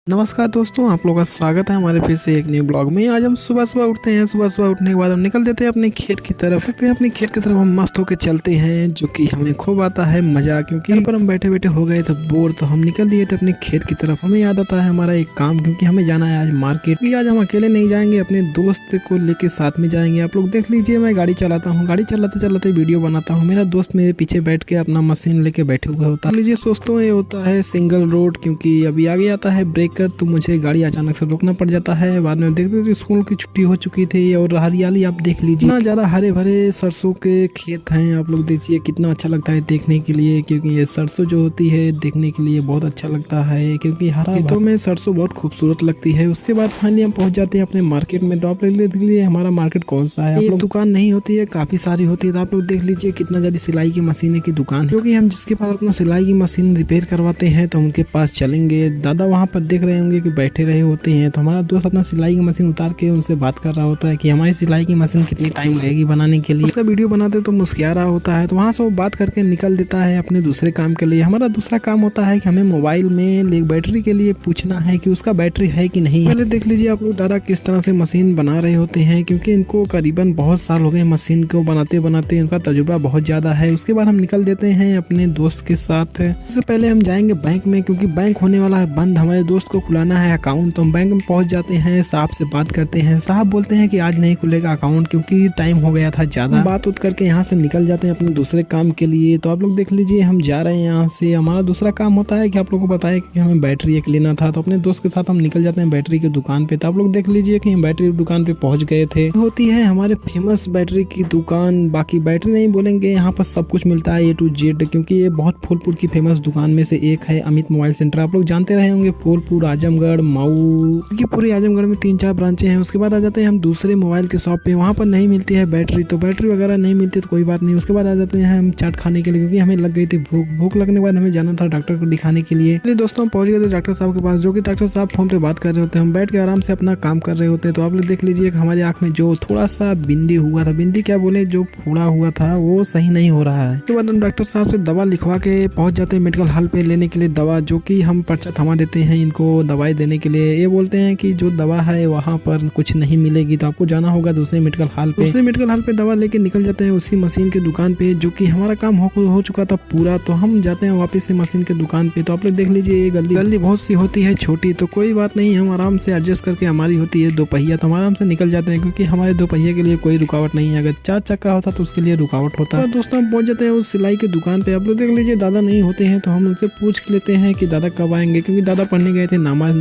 नमस्कार दोस्तों, आप लोगों का स्वागत है हमारे फिर से एक न्यू ब्लॉग में। आज हम सुबह सुबह उठते हैं। सुबह सुबह उठने के बाद हम निकल देते हैं अपने खेत की तरफ। सकते हैं अपने खेत की तरफ हम मस्त होकर चलते हैं, जो कि हमें खूब आता है मजा। क्योंकि यहाँ पर हम बैठे बैठे हो गए थे बोर, तो हम निकल दिए थे अपने खेत की तरफ। हमें याद आता है हमारा एक काम, क्योंकि हमें जाना है आज मार्केट। आज हम अकेले नहीं जाएंगे, अपने दोस्त को लेके साथ में जाएंगे। आप लोग देख लीजिए, मैं गाड़ी चलाता हूँ, गाड़ी चलाते चलाते वीडियो बनाता हूँ। मेरा दोस्त मेरे पीछे बैठ के अपना मशीन लेके बैठे हुए होता है। लीजिए दोस्तों, ये होता है सिंगल रोड, क्योंकि अभी आगे आता है ब्रेकर, तो मुझे गाड़ी अचानक से रोकना पड़ जाता है। बाद में देखते थे स्कूल की छुट्टी हो चुकी थी और हरियाली आप देख लीजिए, इतना ज्यादा हरे भरे सरसों के खेत हैं। आप लोग देखिए कितना अच्छा लगता है देखने के लिए, क्योंकि ये सरसों जो होती है देखने के लिए बहुत अच्छा लगता है, क्योंकि हरा खेतों में सरसों बहुत खूबसूरत लगती है। उसके बाद फाइनली हम पहुंच जाते हैं अपने मार्केट में। तो आप लोग देख लीजिए हमारा मार्केट कौन सा है। ये दुकान नहीं होती है, काफी सारी होती है। तो आप लोग देख लीजिए कितना ज्यादा सिलाई की मशीन की दुकान है, क्योंकि हम जिसके पास अपना सिलाई की मशीन रिपेयर करवाते हैं तो उनके पास चलेंगे। दादा वहाँ पर देख रहे होंगे कि बैठे रहे होते हैं, तो हमारा दोस्त अपना सिलाई की मशीन उतार के उनसे बात कर रहा होता है कि हमारी सिलाई की मशीन कितनी टाइम लगेगी बनाने के लिए। उसका वीडियो बनाते तो मुस्कुरा रहा होता है। तो वहाँ से वो बात करके निकल देता है अपने दूसरे काम के लिए। हमारा दूसरा काम होता है कि हमें मोबाइल में बैटरी के लिए पूछना है कि उसका बैटरी है कि नहीं। पहले देख लीजिए आप लोग दादा किस तरह से मशीन बना रहे होते हैं, क्योंकि इनको करीबन बहुत साल हो गए मशीन को बनाते बनाते, इनका तजुर्बा बहुत ज्यादा है। उसके बाद हम निकल देते हैं अपने दोस्त के साथ। उससे पहले हम जाएंगे बैंक में, क्योंकि बैंक होने वाला है बंद। हमारे दोस्त को खुलाना है अकाउंट। तो हम बैंक में पहुंच जाते हैं, साहब से बात करते हैं। साहब बोलते हैं कि आज नहीं खुलेगा अकाउंट, क्योंकि टाइम हो गया था ज्यादा। बात उत करके यहाँ से निकल जाते हैं अपने दूसरे काम के लिए। तो आप लोग देख लीजिए हम जा रहे हैं यहाँ से। हमारा दूसरा काम होता है कि आप लोगों को बताया कि हमें बैटरी एक लेना था, तो अपने दोस्त के साथ हम निकल जाते हैं बैटरी की दुकान पे। तो आप लोग देख लीजिए कि हम बैटरी की दुकान पे पहुंच गए थे। होती है हमारे फेमस बैटरी की दुकान। बाकी बैटरी नहीं बोलेंगे, यहाँ पर सब कुछ मिलता है A to Z, क्योंकि ये बहुत फूलपुर की फेमस दुकान में से एक है अमित मोबाइल सेंटर। आप लोग जानते रहे होंगे, फूलपुर, आजमगढ़, मऊ, क्योंकि पूरे आजमगढ़ में 3-4 ब्रांचें हैं। उसके बाद आ जाते हैं हम दूसरे मोबाइल के शॉप पे। वहाँ पर नहीं मिलती है बैटरी, तो बैटरी वगैरह नहीं मिलती तो कोई बात नहीं। उसके बाद आ जाते हैं हम चाट खाने के लिए, क्योंकि हमें लग गई थी भूख। भूख लगने के बाद हमें जाना था डॉक्टर को दिखाने के लिए। इसलिए दोस्तों हम पहुंच गए थे डॉक्टर साहब के पास, जो कि डॉक्टर साहब फोन पे बात कर रहे होते हैं। हम बैठ के आराम से अपना काम कर रहे होते हैं। तो आप लोग देख लीजिए हमारी आंख में जो थोड़ा सा बिंदी हुआ था, बिंदी क्या बोले, जो फोड़ा हुआ था वो सही नहीं हो रहा है। उसके बाद हम डॉक्टर साहब से दवा लिखवा के पहुंच जाते हैं मेडिकल हॉल पे लेने के लिए दवा, जो कि हम पर्चा थमा देते हैं इनको दवाई देने के लिए। ये बोलते हैं कि जो दवा है वहाँ पर कुछ नहीं मिलेगी, तो आपको जाना होगा दूसरे मेडिकल हॉल पे। दूसरे मेडिकल हॉल पे दवा लेके निकल जाते हैं उसी मशीन की दुकान पे, जो कि हमारा काम हो चुका था पूरा। तो हम जाते हैं वापस से मशीन की दुकान पे। तो आप लोग देख लीजिए ये गली बहुत सी होती है छोटी, तो कोई बात नहीं, हम आराम से एडजस्ट करके, हमारी होती है 2 पहिया, तो हम आराम से निकल जाते हैं, क्योंकि हमारे 2 पहिया के लिए कोई रुकावट नहीं है। अगर 4 चक्का होता तो उसके लिए रुकावट होता। तो दोस्तों हम पहुंच जाते हैं उस सिलाई की दुकान पे। आप लोग देख लीजिए दादा नहीं होते हैं, तो हम उनसे पूछ लेते हैं कि दादा कब आएंगे, क्योंकि दादा पढ़ने गए थे नमाज।